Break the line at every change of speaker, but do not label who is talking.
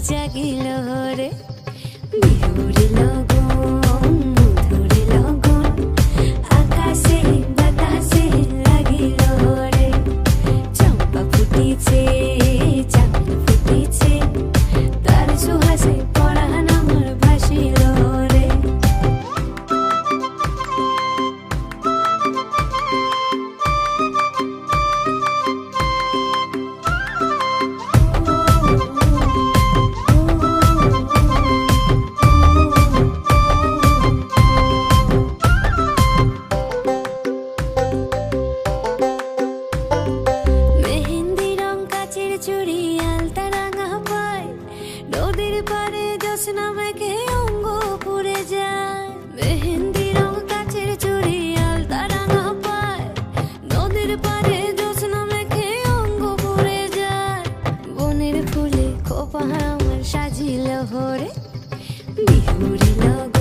জাগিল রে বিহুর লগন মধুর লগন আকাশে বাতাসে লাগিল রে চম্পা ফুটিছে চাঁদ ফুটিছে তার সুহাসে পরাণ আমার ভাসিল রে চুড়ি আলতা রাঙা পায় নদীর পারে জোছনা মেঘে অঙ্গ পুড়ে যায় মেহেন্দি রং কাচের চুড়ি আলতা রাঙা পায় নদীর পারে জোছনা মেঘে অঙ্গ পুড়ে যায় বনের ফুলে খোপা আমার সাজিল হরে বিহুর লগন